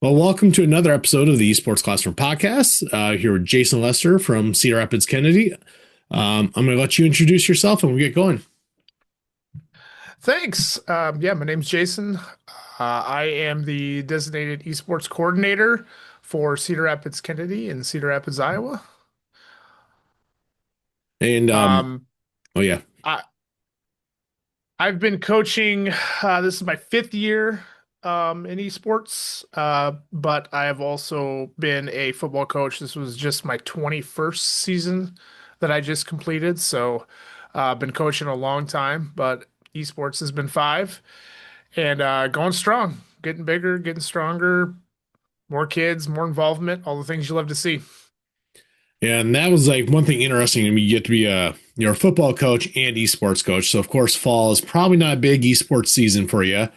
Well, welcome to another episode of the Esports Classroom Podcast. Here with Jason Lester from Cedar Rapids Kennedy. I'm going to let you introduce yourself and we'll get going. Thanks. Yeah, my name's Jason. I am the designated esports coordinator for Cedar Rapids Kennedy in Cedar Rapids, Iowa. And Um, oh yeah, I, I've been coaching, this is my fifth year in esports, but I have also been a football coach. This was just my 21st season that I just completed. So I've been coaching a long time, but esports has been five and going strong, getting bigger, getting stronger. More kids, more involvement, all the things you love to see. and that was like one thing interesting to me. You get to be you're a football coach and esports coach. So of course, fall is probably not a big esports season for you.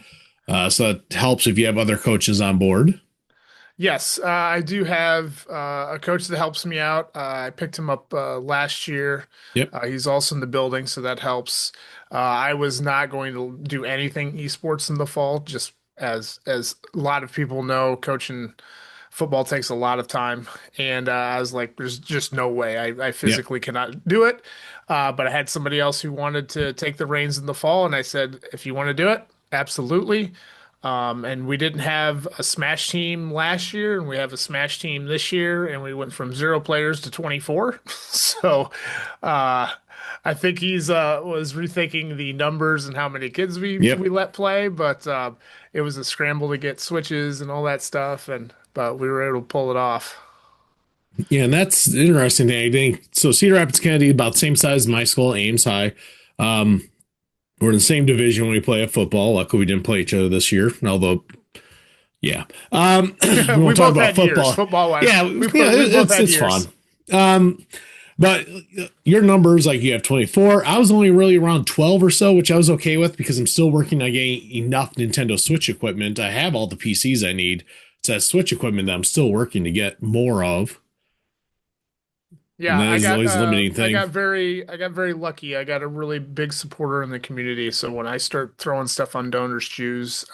So it helps if you have other coaches on board. Yes, I do have a coach that helps me out. I picked him up last year. Yep. He's also in the building, so that helps. I was not going to do anything esports in the fall, just as a lot of people know, coaching football takes a lot of time, and I was like, "There's just no way. I Yep. physically cannot do it." But I had somebody else who wanted to take the reins in the fall, and I said, "If you want to do it, absolutely." And we didn't have a Smash team last year, and we have a Smash team this year, and we went from 0 players to 24. So, uh, I think he's was rethinking the numbers and how many kids we Yep. let play, but it was a scramble to get switches and all that stuff, and but we were able to pull it off. Yeah, and that's the interesting thing. I think so. Cedar Rapids Kennedy about the same size as my school, Ames High. Um, We're in the same division when we play at football. Luckily, we didn't play each other this year. Although, yeah, we We won't talk both about had years, football. football wise. Yeah, yeah, We both had it's fun. years. Um, but your numbers, like you have 24. I was only really around 12 or so, which I was okay with because I'm still working on getting enough Nintendo Switch equipment. I have all the PCs I need. It's that Switch equipment that I'm still working to get more of, and Yeah, that is always a limiting thing. I got very lucky. I got a really big supporter in the community. So when I start throwing stuff on donors' choose,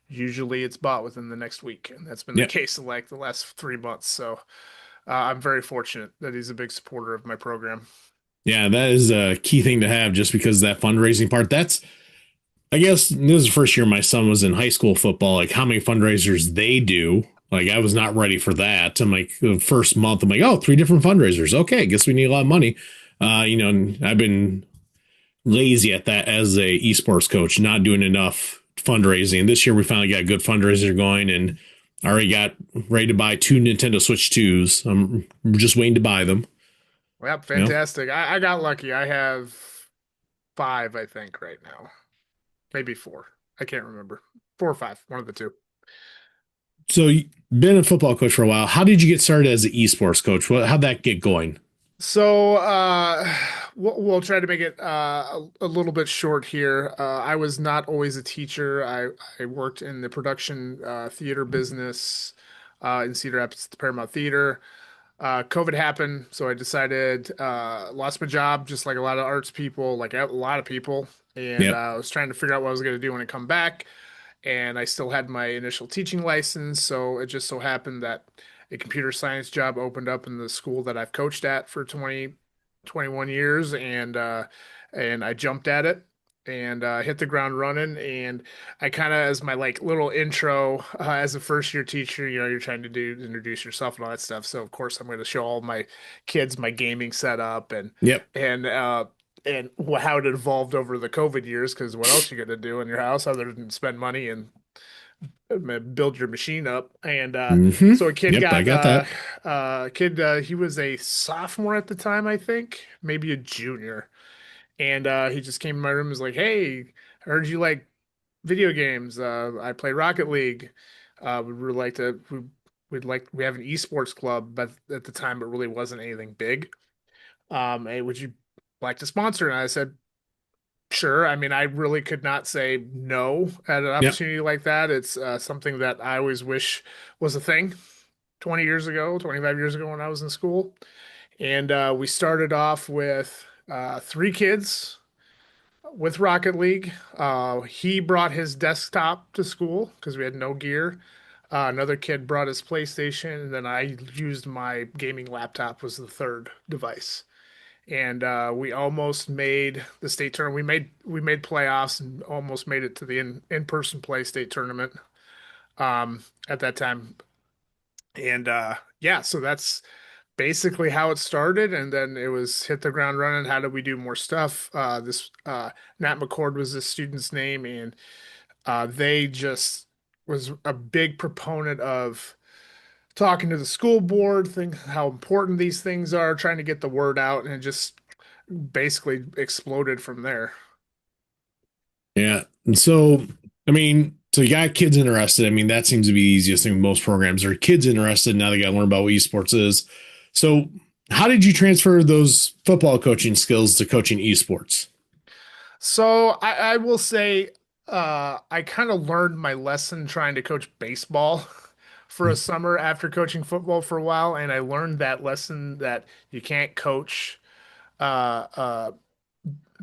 usually it's bought within the next week, and that's been the Yeah. case in like the last 3 months. So I'm very fortunate that he's a big supporter of my program. Yeah, that is a key thing to have just because that fundraising part. That's I guess this is the first year my son was in high school football. Like how many fundraisers they do. Like I was not ready for that. I'm like the first month, I'm like, oh, three different fundraisers. Okay, guess we need a lot of money. And I've been lazy at that as a esports coach, not doing enough fundraising. And this year we finally got a good fundraiser going and I already got ready to buy two Nintendo Switch 2s. I'm just waiting to buy them. Well, You know? fantastic. I got lucky. I have five, I think, right now. Maybe four. I can't remember. Four or five, one of the two. So you've been a football coach for a while. How did you get started as an esports coach? How'd that get going? So we'll try to make it a little bit short here. I was not always a teacher. I worked in the production theater business in Cedar Rapids, the Paramount Theater. COVID happened, so I decided lost my job, just like a lot of arts people, like a lot of people, and Yep. I was trying to figure out what I was going to do when I come back. And I still had my initial teaching license, so it just so happened that a computer science job opened up in the school that I've coached at for 21 years, and I jumped at it and hit the ground running. And I kind of, as my like little intro as a first year teacher, you're trying to do introduce yourself and all that stuff. So of course I'm going to show all my kids my gaming setup Yep. and uh, how it evolved over the COVID years. Because what else you going to do in your house other than spend money and build your machine up. And Hmm. so a kid Yep. I got got that. kid he was a sophomore at the time, I think, maybe a junior. And he just came in my room and was like, "Hey, I heard you like video games. I play Rocket League. We'd really like to we have an esports club, but at the time it really wasn't anything big. Hey, would you like to sponsor?" And I said, sure. I mean, I really could not say no at an Yep. opportunity like that. It's something that I always wish was a thing 20 years ago, 25 years ago when I was in school. And we started off with three kids with Rocket League. He brought his desktop to school because we had no gear. Another kid brought his PlayStation, and then I used my gaming laptop was the third device. And we almost made the state tournament. We made playoffs and almost made it to the in-person play state tournament at that time. And yeah, so that's basically how it started. And then it was hit the ground running. How do we do more stuff? This Nat McCord was the student's name, and they just was a big proponent of talking to the school board, think how important these things are, trying to get the word out, and it just basically exploded from there. Yeah. And so, I mean, so you got kids interested. I mean, that seems to be the easiest thing with most programs. Are kids interested? Now they got to learn about what esports is. So, how did you transfer those football coaching skills to coaching esports? So I will say I kind of learned my lesson trying to coach baseball for a summer after coaching football for a while, and I learned that lesson that you can't coach uh, uh,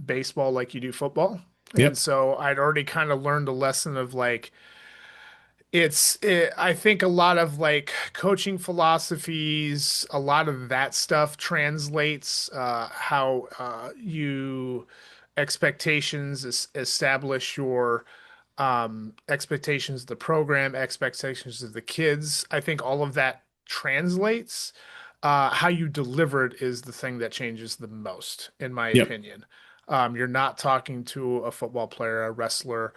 baseball like you do football. And Yep. so I'd already kind of learned a lesson of like I think a lot of like coaching philosophies, a lot of that stuff translates how you expectations establish your expectations of the program, expectations of the kids. I think all of that translates. How you deliver it is the thing that changes the most, in my Yep. opinion. You're not talking to a football player, a wrestler,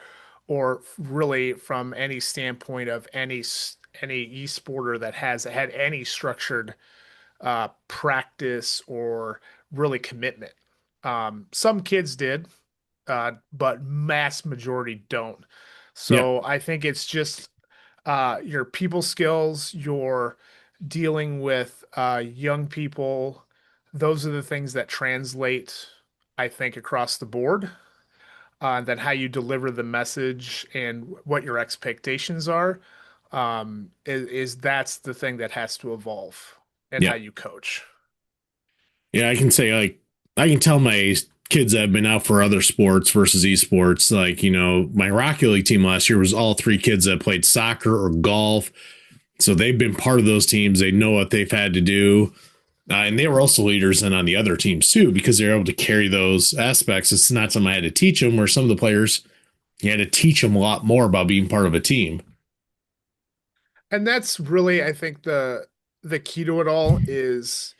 or really from any standpoint of any e-sporter that has had any structured practice or really commitment. Some kids did, but mass majority don't. Yep. So I think it's just your people skills, your dealing with young people. Those are the things that translate, I think, across the board. Then how you deliver the message and what your expectations are is that's the thing that has to evolve and how Yep. you coach. Yeah, I can say like I can tell my kids that have been out for other sports versus esports. Like, my Rocket League team last year was all three kids that played soccer or golf. So they've been part of those teams. They know what they've had to do. And they were also leaders and on the other teams too, because they're able to carry those aspects. It's not something I had to teach them, where some of the players, you had to teach them a lot more about being part of a team. And that's really, I think, the key to it all is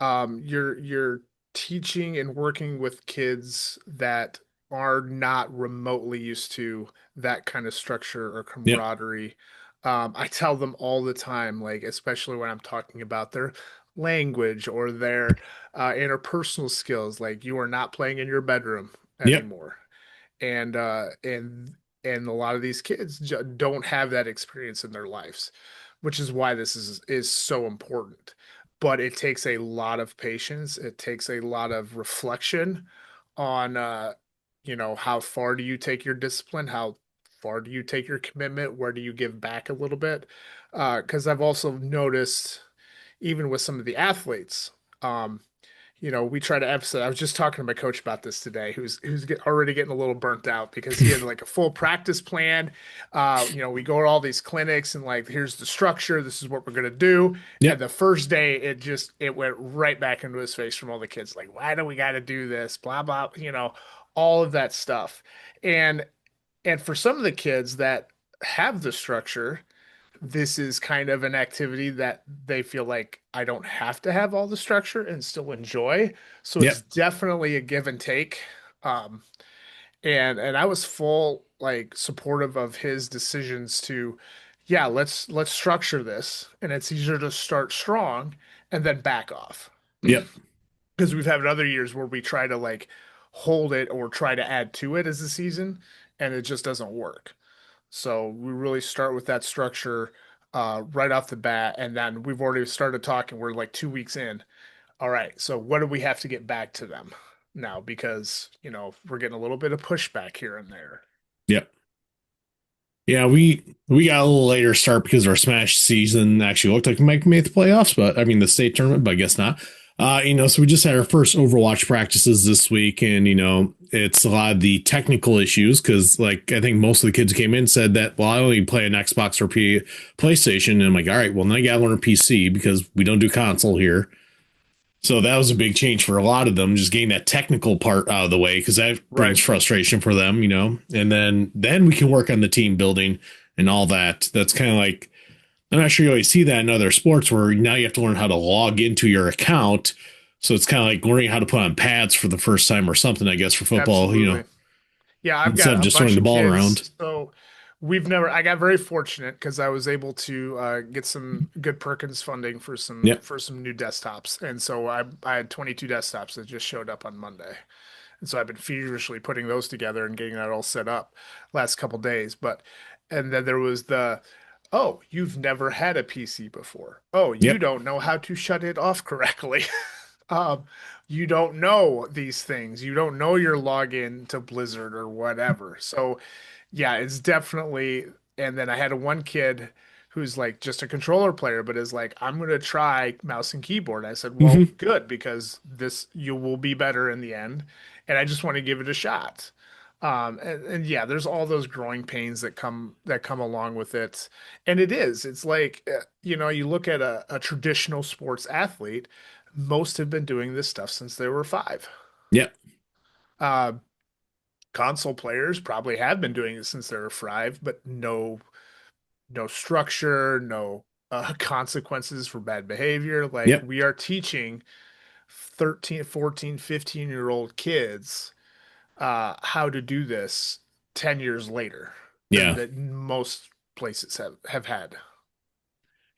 you're teaching and working with kids that are not remotely used to that kind of structure or Yep. camaraderie. I tell them all the time, like especially when I'm talking about their language or their interpersonal skills, like you are not playing in your bedroom Yep. anymore. And and a lot of these kids don't have that experience in their lives, which is why this is so important. But it takes a lot of patience. It takes a lot of reflection on how far do you take your discipline? How far do you take your commitment? Where do you give back a little bit? Because I've also noticed, even with some of the athletes, um, we try to emphasize. I was just talking to my coach about this today, already getting a little burnt out because he had like a full practice plan. We go to all these clinics and like, here's the structure. This is what we're gonna do. And Yep. the first day, it went right back into his face from all the kids. Like, why do we got to do this? Blah blah. All of that stuff. And for some of the kids that have the structure, this is kind of an activity that they feel like I don't have to have all the structure and still enjoy. So it's Yep. definitely a give and take. Um, and I was full like supportive of his decisions to, yeah, let's structure this, and it's easier to start strong and then back off Yep. because we've had other years where we try to like hold it or try to add to it as a season, and it just doesn't work. So we really start with that structure right off the bat, and then we've already started talking. We're like 2 weeks in. All right, so what do we have to get back to them now? Because we're getting a little bit of pushback here and there. Yep. Yeah, we got a little later start because our Smash season actually looked like we might make the playoffs, but I mean the state tournament, but I guess not. So we just had our first Overwatch practices this week, and it's a lot of the technical issues because, like, I think most of the kids came in and said that, well, I only play an Xbox or PlayStation. And I'm like, all right, well, now you got to learn a PC because we don't do console here. So that was a big change for a lot of them, just getting that technical part out of the way because that brings Right. frustration for them, And then we can work on the team building and all that. That's kind of like I'm not sure you always see that in other sports where now you have to learn how to log into your account. So it's kind of like learning how to put on pads for the first time or something, I guess, for football, Absolutely. Yeah, I've instead got of a just throwing bunch the of ball around. kids. So I got very fortunate because I was able to get some good Perkins funding Yep. for some new desktops. And so I had 22 desktops that just showed up on Monday. And so I've been feverishly putting those together and getting that all set up last couple days. And then there was oh, you've never had a PC before. Oh, you Yep. don't know how to shut it off correctly. Um, you don't know these things. You don't know your login to Blizzard or whatever. So, yeah, it's definitely. And then I had one kid who's like just a controller player, but is like, I'm gonna try mouse and keyboard. I said, well, Hmm. good, because this you will be better in the end, and I just want to give it a shot. And yeah, there's all those growing pains that come along with it, and it's like you look at a traditional sports athlete, most have been doing this stuff since they were 5. Yep. Uh, Console players probably have been doing it since they were 5, but no structure, no consequences for bad behavior. Like Yep. we are teaching 13, 14, 15-year-old kids how to do this 10 years later Yeah. that most places have had.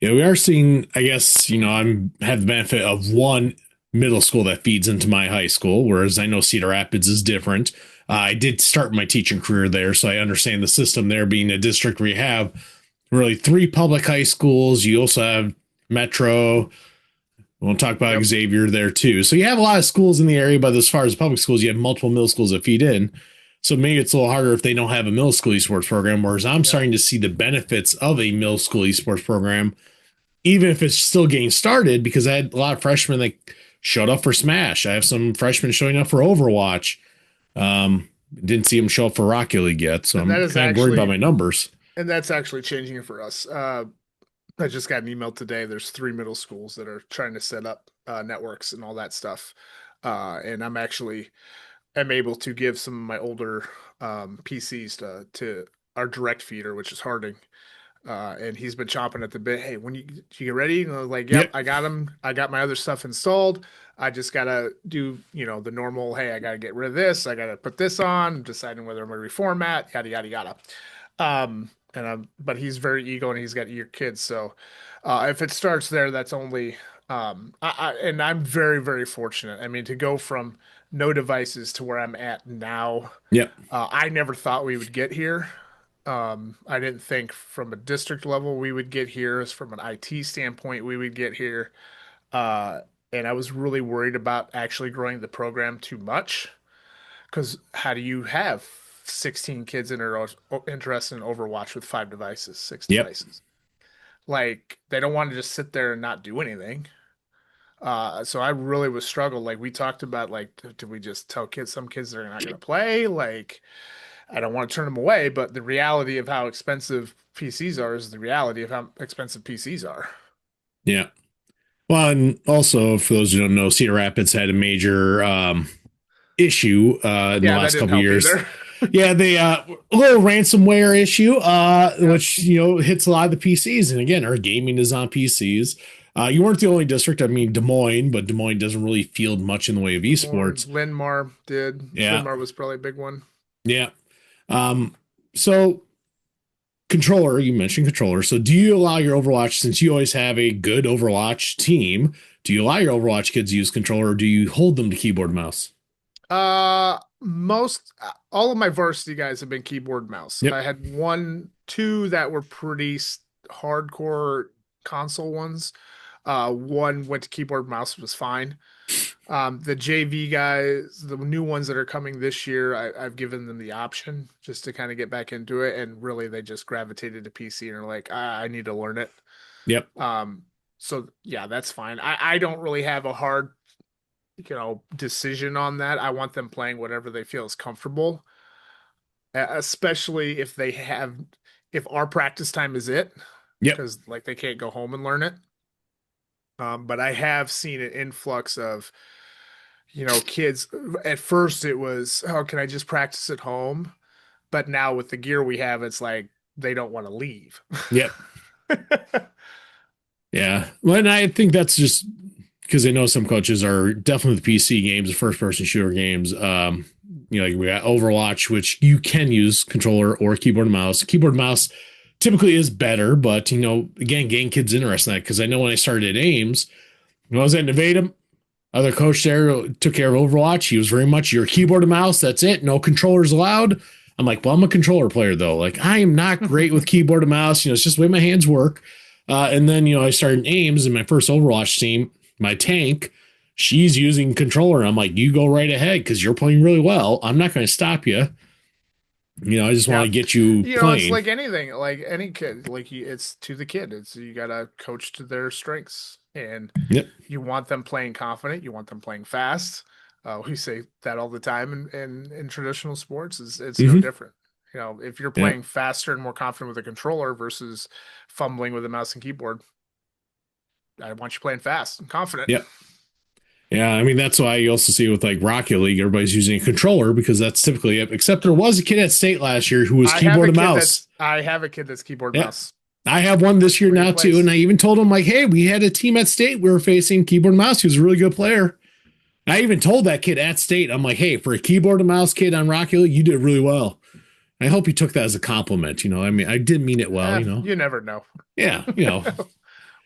Yeah. We are seeing, I guess, I'm have the benefit of one middle school that feeds into my high school, whereas I know Cedar Rapids is different. I did start my teaching career there, so I understand the system there being a district where you have really 3 public high schools. You also have Metro. We'll talk about Yep. Xavier there too. So you have a lot of schools in the area, but as far as public schools, you have multiple middle schools that feed in. So maybe it's a little harder if they don't have a middle school esports program. Whereas I'm Yep. starting to see the benefits of a middle school esports program, even if it's still getting started, because I had a lot of freshmen that showed up for Smash. I have some freshmen showing up for Overwatch. Didn't see them show up for Rocket League yet, so And that I'm is kind of worried about actually my numbers. and that's actually changing it for us. I just got an email today. There's 3 middle schools that are trying to set up networks and all that stuff. And I'm able to give some of my older PCs to our direct feeder, which is Harding. And he's been chomping at the bit. Hey, when you get ready? And I was like, yep, Yep. I got him. I got my other stuff installed. I just gotta do, the normal. Hey, I gotta get rid of this. I gotta put this on. I'm deciding whether I'm gonna reformat. Yada yada yada. But he's very ego and he's got your kids. So, if it starts there, that's only. And I'm very very fortunate. I mean, to go from no devices to where I'm at now. Yep. I never thought we would get here. I didn't think from a district level we would get here, as from an IT standpoint we would get here. Uh, and I was really worried about actually growing the program too much because how do you have 16 kids interested in Overwatch with 5 devices, 6 Yep. devices? Like they don't want to just sit there and not do anything. So I really was struggled. Like we talked about, like, do we just tell kids some kids they're not going to play? Like I don't want to turn them away, but the reality of how expensive PCs are is the reality of how expensive PCs are. Yeah. Well, and also for those who don't know, Cedar Rapids had a major issue in the Yeah, that last didn't couple of help years. either. Yeah, they a little ransomware issue, Yep. which hits a lot of the PCs. And again, our gaming is on PCs. You weren't the only district. I mean, Des Moines, but Des Moines doesn't really field much in the way of More esports. Linmar did. Yeah, Linmar was probably a big one. yeah. So controller, you mentioned controller. So do you allow your Overwatch, since you always have a good Overwatch team? Do you allow your Overwatch kids to use controller, or do you hold them to keyboard and mouse? Most all of my varsity guys have been keyboard mouse. Yep. I had 2 that were pretty hardcore console ones. One went to keyboard mouse, was fine. The JV guys, the new ones that are coming this year, I've given them the option just to kind of get back into it, and really they just gravitated to PC and are like, I need to learn it. Yep. So yeah, that's fine. I don't really have a hard decision on that. I want them playing whatever they feel is comfortable, especially if our practice time is it, Yep. because like they can't go home and learn it. But I have seen an influx of, kids. At first it was, oh, can I just practice at home? But now with the gear we have, it's like they don't want to leave. Yep. Yeah. Well, and I think that's just because I know some coaches are definitely the PC games, the first person shooter games. Like we got Overwatch, which you can use controller or keyboard and mouse. Keyboard and mouse typically is better, but again, getting kids interested in that because I know when I started at Ames, when I was at Nevada, other coach there took care of Overwatch. He was very much your keyboard and mouse. That's it. No controllers allowed. I'm like, well, I'm a controller player though. Like I am not great with keyboard and mouse. It's just the way my hands work. And then, I started Ames in my first Overwatch team, my tank, she's using controller. I'm like, you go right ahead because you're playing really well. I'm not going to stop you. I just want Yeah. to get you It's playing. like anything, like any kid, like it's to the kid. It's you gotta coach to their strengths, and Yep. you want them playing confident. You want them playing fast. We say that all the time in traditional sports. Is It's no Mm-hmm. different. If you're Yep. playing faster and more confident with a controller versus fumbling with a mouse and keyboard, I want you playing fast and confident. Yep. Yeah. I mean, that's why you also see with like Rocket League, everybody's using a controller because that's typically it. Except there was a kid at state last year who was keyboard and mouse. I have a kid that's keyboard Yep. mouse. I have one this year Where he now too. plays. And I even told him, like, hey, we had a team at state we were facing keyboard and mouse. He was a really good player. I even told that kid at state, I'm like, hey, for a keyboard and mouse kid on Rocket League, you did really well. I hope he took that as a compliment. I mean, I did mean it well. You never know. Yeah,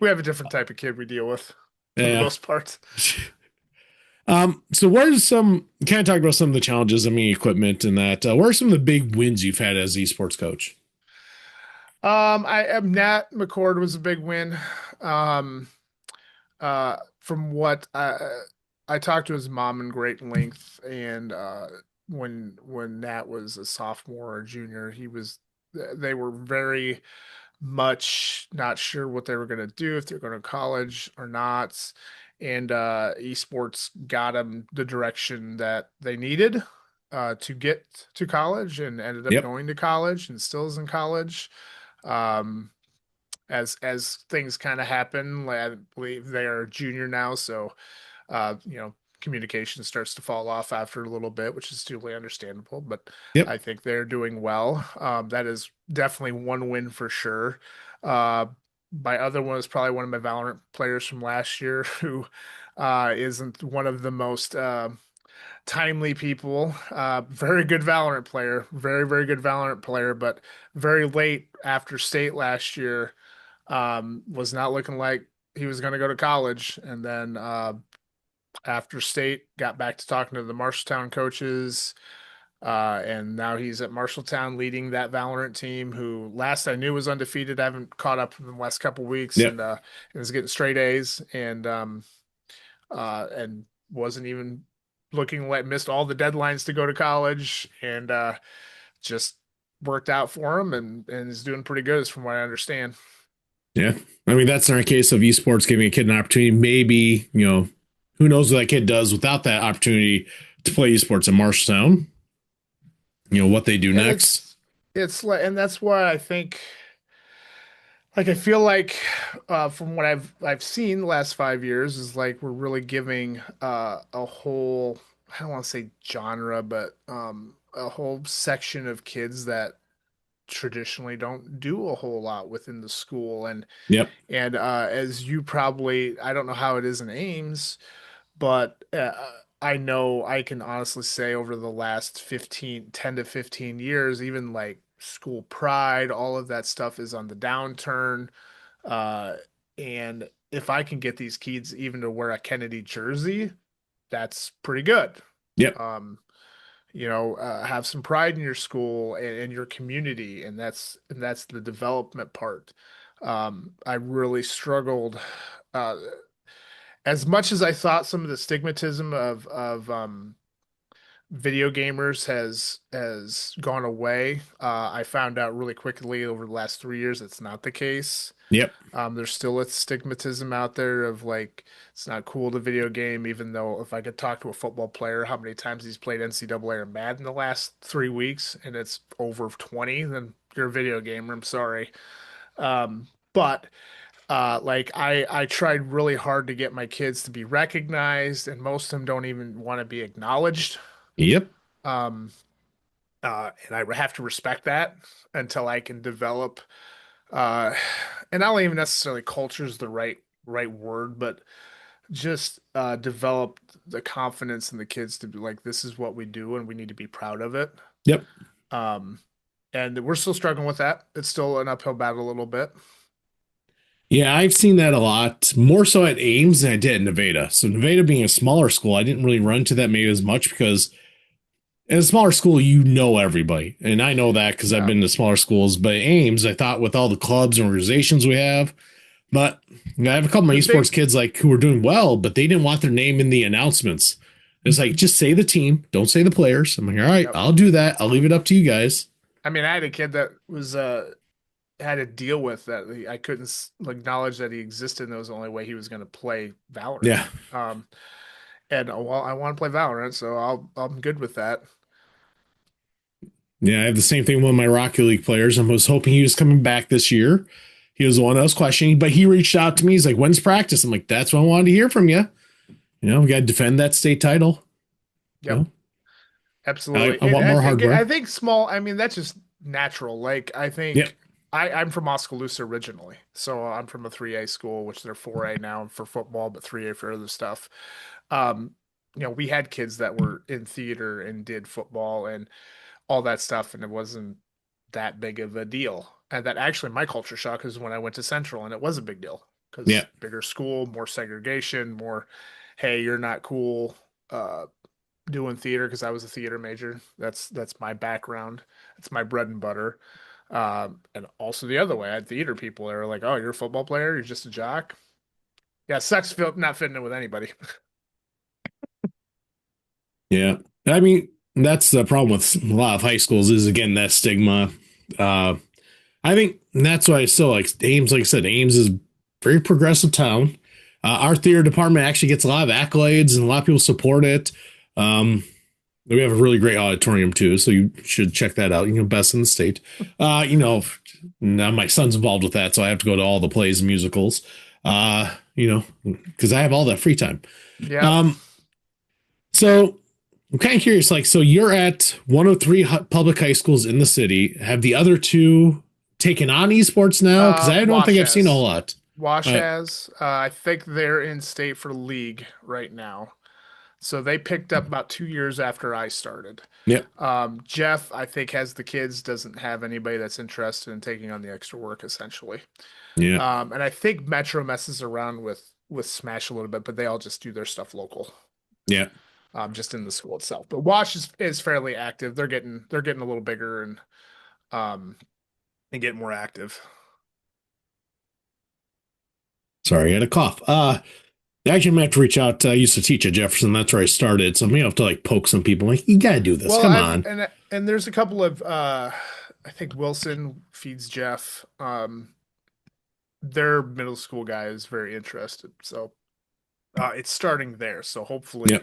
We have a different type of kid we deal with for the yeah. most part. So what are some, kind of talk about some of the challenges, I mean, equipment and that. What are some of the big wins you've had as esports coach? I am Nat McCord was a big win. Um, from what I talked to his mom in great length, and when Nat was a sophomore or junior, they were very much not sure what they were going to do, if they're going to college or not. And esports got them the direction that they needed to get to college, and ended up Yep. going to college and still is in college. Um, as things kind of happen, like, I believe they are a junior now, so communication starts to fall off after a little bit, which is totally understandable. But Yep. I think they're doing well. That is definitely one win for sure. Uh, my other one is probably one of my Valorant players from last year who isn't one of the most timely people. Very good Valorant player, very, very good Valorant player, but very late after state last year, was not looking like he was going to go to college. And then after state, got back to talking to the Marshalltown coaches. And now he's at Marshalltown leading that Valorant team, who last I knew was undefeated. I haven't caught up in the last couple weeks, Yep. and is getting straight A's, and wasn't even looking like missed all the deadlines to go to college, and just worked out for him, and is doing pretty good, as from what I understand. Yeah. I mean, that's in our case of esports giving a kid an opportunity. Maybe, who knows what that kid does without that opportunity to play esports in Marshalltown, what they do And next. it's like, and that's why I think, like, I feel like from what I've seen the last 5 years, is like we're really giving a whole, I don't want to say genre, but a whole section of kids that traditionally don't do a whole lot within the school. Yep. And as you probably, I don't know how it is in Ames, but I know I can honestly say over the last 10 to 15 years, even like school pride, all of that stuff is on the downturn. Uh, and if I can get these kids even to wear a Kennedy jersey, that's pretty good. Yep. Um, have some pride in your school and your community, and that's the development part. I really struggled, uh, as much as I thought some of the stigmatism of video gamers has gone away. I found out really quickly over the last 3 years it's not the case. Yep. There's still a stigmatism out there of like it's not cool to video game, even though if I could talk to a football player, how many times he's played NCAA or Madden the last 3 weeks, and it's over 20, then you're a video gamer. I'm sorry. But like I tried really hard to get my kids to be recognized, and most of them don't even want to be acknowledged. Yep. Um, and I have to respect that until I can develop and I don't even necessarily culture is the right word, but just develop the confidence in the kids to be like, this is what we do and we need to be proud of it. Yep. Um, and we're still struggling with that. It's still an uphill battle a little bit. Yeah, I've seen that a lot more so at Ames than I did at Nevada. So Nevada being a smaller school, I didn't really run to that maybe as much because in a smaller school, you know everybody. And I know that because I've Yeah. been to smaller schools. But Ames, I thought with all the clubs and organizations we have, but I have a couple of my The esports big, kids like who were doing well, but they didn't want their name in the announcements. It's like, just say the team, don't say the players. I'm like, all right, yep. I'll do that. I'll leave it up to you guys. I mean, I had a kid that was had to deal with that. I couldn't acknowledge that he existed, and that was the only way he was going to play Valorant. Yeah. Um, and well, I want to play Valorant, so I'm good with that. Yeah, I have the same thing with one of my Rocket League players. I was hoping he was coming back this year. He was the one I was questioning, but he reached out to me. He's like, when's practice? I'm like, that's what I wanted to hear from you. You know, we got to defend that state title. You Yep. know, Absolutely. I And want more I hardware. think small, I mean, that's just natural. Like I Yeah. think I'm from Oskaloosa originally. So I'm from a 3A school, which they're 4A now for football, but 3A for other stuff. Um, we had kids that were in theater and did football and all that stuff, and it wasn't that big of a deal. And that actually my culture shock is when I went to Central and it was a big deal Yeah. because bigger school, more segregation, more, hey, you're not cool. Doing theater because I was a theater major. That's my background. It's my bread and butter. And also the other way, I had theater people that were like, "Oh, you're a football player. You're just a jock." Yeah, sucks not fitting in with anybody. Yeah. I mean, that's the problem with a lot of high schools is again that stigma. Uh, I think that's why I still like Ames. Like I said, Ames is a very progressive town. Our theater department actually gets a lot of accolades and a lot of people support it. Um, we have a really great auditorium too, so you should check that out. You know, best in the state. Now my son's involved with that, so I have to go to all the plays and musicals. Because I have all that free time. Yeah. Um, so I'm kind of curious, like, so you're at 103 public high schools in the city. Have the other two taken on esports now? Because I don't Wash think I've seen a whole has. lot. Wash Uh, has. I think they're in state for league right now. So they picked up about 2 years after I started. yeah, Jeff, I think, has the kids, doesn't have anybody that's interested in taking on the extra work, essentially. yeah, And I think Metro messes around with Smash a little bit, but they all just do their stuff local, yeah. just in the school itself. But Wash is fairly active. They're getting a little bigger um and getting more active. Sorry, I had a cough. Actually, I'm gonna have to reach out. I used to teach at Jefferson. That's where I started. So I'm gonna have to like poke some people. Like, you gotta do this. Well, Come I've on. and there's a couple of I think Wilson feeds Jeff. Their middle school guy is very interested. So it's starting there. So Yeah, hopefully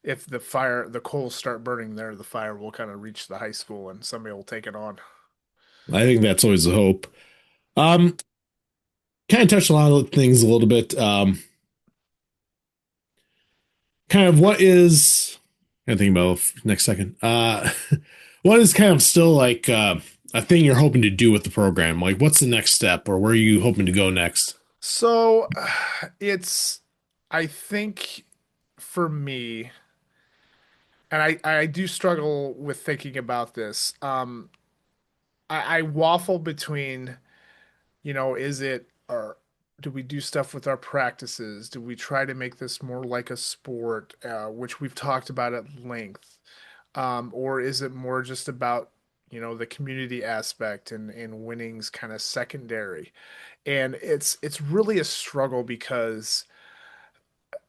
if the coals start burning there, the fire will kind of reach the high school and somebody will take it on. I think that's always the hope. Um, kind of touched a lot of things a little bit. Kind of what is I think about next second. What is kind of still like a thing you're hoping to do with the program? Like, what's the next step, or where are you hoping to go next? So it's, I think for me, and I do struggle with thinking about this. I waffle between, is it or do we do stuff with our practices? Do we try to make this more like a sport, which we've talked about at length? Or is it more just about, the community aspect and winnings kind of secondary? And it's really a struggle because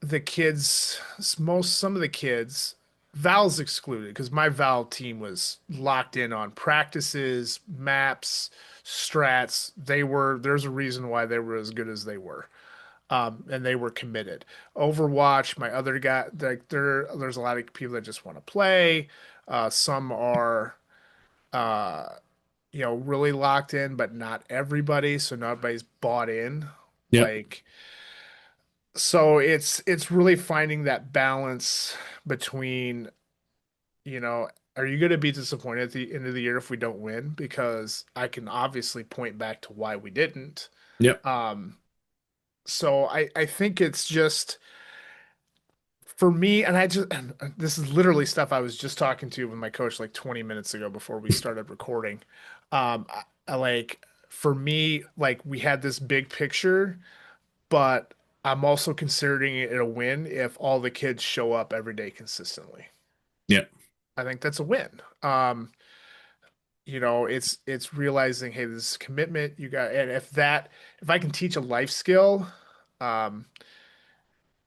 the kids, some of the kids. Val's excluded because my Val team was locked in on practices, maps, strats. There's a reason why they were as good as they were. And they were committed. Overwatch, my other guy, there's a lot of people that just want to play. Some are, uh, really locked in, but not everybody. So not everybody's bought in. Yep. Like, so it's really finding that balance between, you know, are you going to be disappointed at the end of the year if we don't win? Because I can obviously point back to why we didn't. Yep. Um, so I think it's just for me, and this is literally stuff I was just talking to with my coach like 20 minutes ago before we started recording. Like for me, like we had this big picture, but I'm also considering it a win if all the kids show up every day consistently. Yep. I think that's a win. It's realizing, hey, this is commitment. And if I can teach a life skill, um,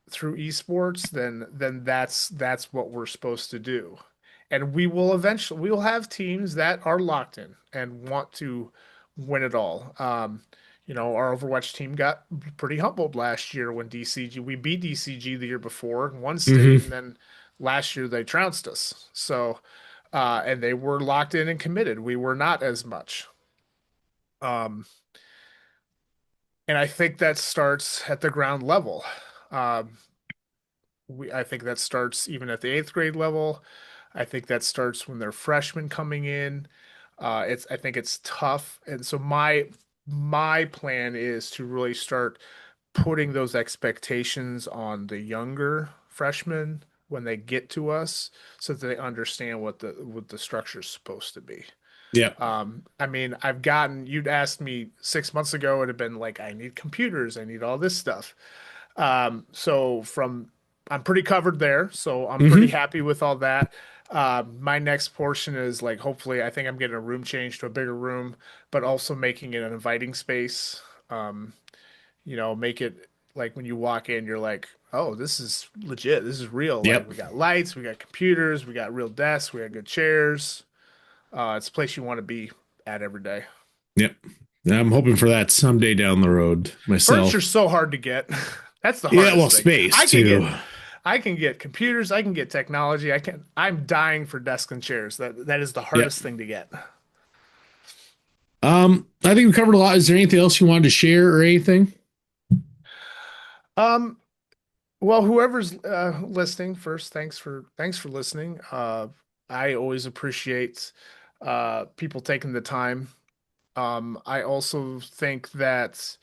through esports, then that's what we're supposed to do. And we will have teams that are locked in and want to win it all. Our Overwatch team got pretty humbled last year when we beat DCG the year before, won state, Hmm. and then last year they trounced us. So, and they were locked in and committed. We were not as much. Um, and I think that starts at the ground level. Um, I think that starts even at the eighth grade level. I think that starts when they're freshmen coming in. I think it's tough, and so my plan is to really start putting those expectations on the younger freshmen when they get to us, so that they understand what the structure is supposed to be. Yep. I mean, you'd asked me 6 months ago, it'd have been like, I need computers, I need all this stuff. So I'm pretty covered there, so I'm pretty Hmm. happy with all that. My next portion is like, hopefully, I think I'm getting a room change to a bigger room, but also making it an inviting space. Um, make it like when you walk in, you're like, oh, this is legit. This is real. Like Yep. we got lights, we got computers, we got real desks, we got good chairs. It's a place you want to be at every day. Yep. I'm hoping for that someday down the road Furniture's myself. so hard to get. That's the Yeah, well, hardest thing. space too. I can get computers, I can get technology. I'm dying for desks and chairs. That is the Yep. hardest thing to get. I think we covered a lot. Is there anything else you wanted to share or anything? Um, well, whoever's listening first, thanks for listening. I always appreciate people taking the time. I also think that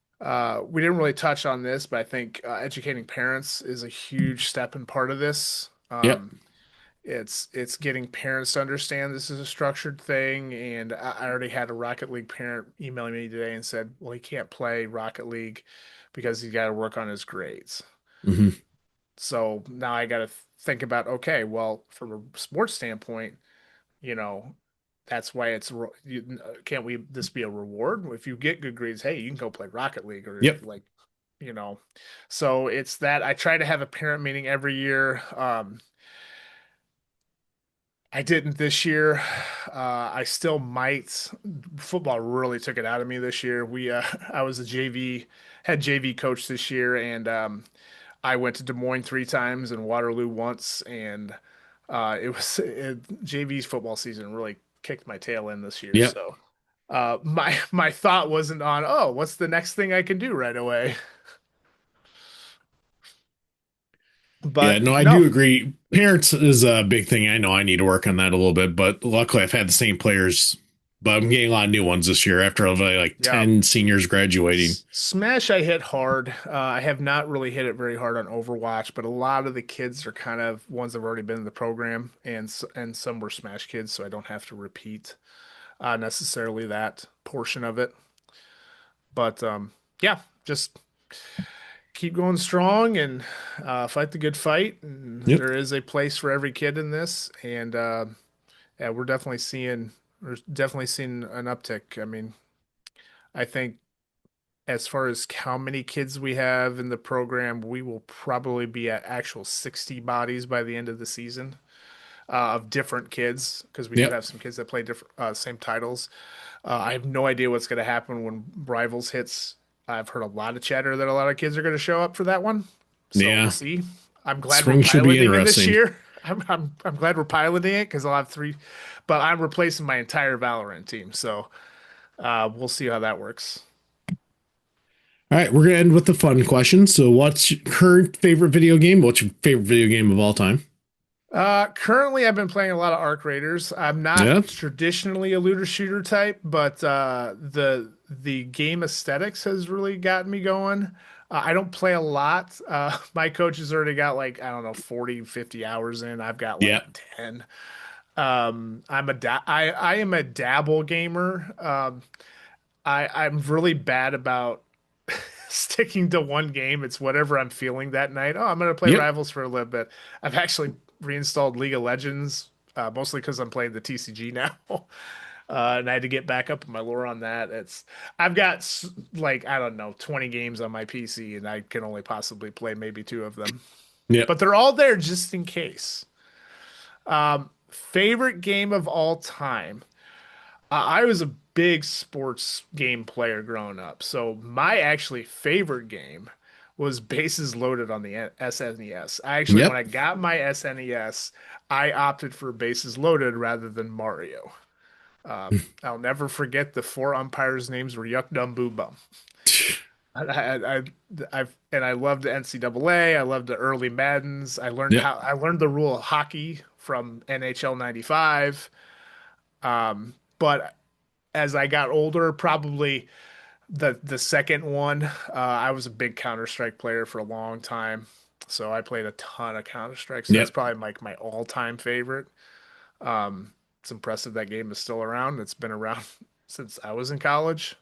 we didn't really touch on this, but I think educating parents is a huge step and part of this. Yep. It's getting parents to understand this is a structured thing, and I already had a Rocket League parent emailing me today and said, "Well, he can't play Rocket League because he's got to work on his grades." Hmm. So now I got to think about, okay, well, from a sports standpoint, you know, that's why can't we this be a reward? If you get good grades, hey, you can go play Rocket League or Yep. like, you know. So it's that I try to have a parent meeting every year. I didn't this year. I still might. Football really took it out of me this year. I was a had JV coach this year, and I went to Des Moines 3 times and Waterloo once, and JV's football season really kicked my tail in this year. Yep. So my thought wasn't on, oh, what's the next thing I can do right away? Yeah, But no, I no, do agree. Parents is a big thing. I know I need to work on that a little bit, but luckily I've had the same players, but I'm getting a lot of new ones this year after like yeah. 10 seniors graduating. Smash I hit hard. I have not really hit it very hard on Overwatch, but a lot of the kids are kind of ones that have already been in the program, and some were Smash kids, so I don't have to repeat necessarily that portion of it. But yeah, just keep going strong and fight the good fight. And Yep. there is a place for every kid in this, and yeah, we're definitely seeing an uptick. I mean, I think as far as how many kids we have in the program, we will probably be at actual 60 bodies by the end of the season of different kids because we do Yep. have some kids that play different same titles. I have no idea what's going to happen when Rivals hits. I've heard a lot of chatter that a lot of kids are going to show up for that one. So we'll Yeah. see. I'm glad we're Spring should be piloting it this interesting. year. I'm glad we're piloting it because I'll have three, but I'm replacing my entire Valorant team. So we'll see how that works. All right, we're gonna end with the fun question. So, what's your current favorite video game? What's your favorite video game of all time? Currently, I've been playing a lot of Arc Raiders. I'm not Yeah. traditionally a looter shooter type, but the game aesthetics has really gotten me going. I don't play a lot. My coach has already got like, I don't know, 40, 50 hours in. I've got like Yeah. 10. I am a dabble gamer. I'm really bad about sticking to one game. It's whatever I'm feeling that night. Oh, I'm gonna play Yep. Rivals for a little bit. I've actually reinstalled League of Legends, mostly because I'm playing the TCG now. And I had to get back up in my lore on that. I've got like, I don't know, 20 games on my PC, and I can only possibly play maybe two of them. Yep. But they're all there just in case. Favorite game of all time. I was a big sports game player growing up. So my actually favorite game was Bases Loaded on the SNES. When I Yep. got my SNES, I opted for Bases Loaded rather than Mario. I'll never forget the four umpires' names were Yuck Dum Boo Bum. I, I, I loved the NCAA. I loved the early Maddens. Yep. I learned the rule of hockey from NHL '95. But as I got older, probably the second one, I was a big Counter-Strike player for a long time. So I played a ton of Counter-Strike. So that's Yep. probably like my all-time favorite. It's impressive that game is still around. It's been around since I was in college,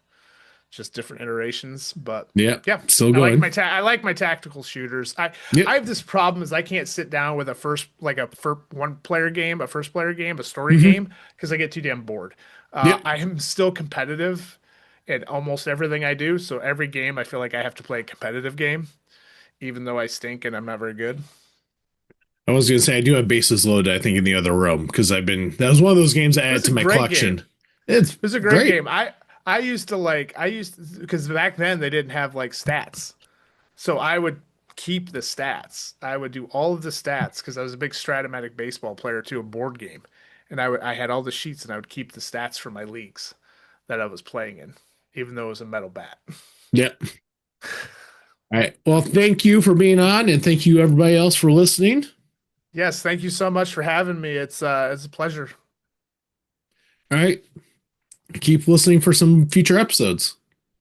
just different iterations. But Yep. yeah, Still going. I like my tactical shooters. Yep. I have this problem is I can't sit down with a one player game, a first player game, a story Hmm. game because I get too damn bored. Yep. I am still competitive in almost everything I do. So every game I feel like I have to play a competitive game, even though I stink and I'm not very good. I was gonna say I do have bases loaded. I think in the other room because that was one of those games I It added was a to my great game. collection. It's It was a great great. game. I used to, because back then they didn't have like stats. So I would keep the stats. I would do all of the stats because I was a big Stratomatic baseball player too, a board game. And I had all the sheets and I would keep the stats for my leagues that I was playing in, even though it was a metal bat. Yep. All right. Well, thank you for being on, and thank you everybody else for listening. Yes, thank you so much for having me. It's a pleasure. All right. Keep listening for some future episodes.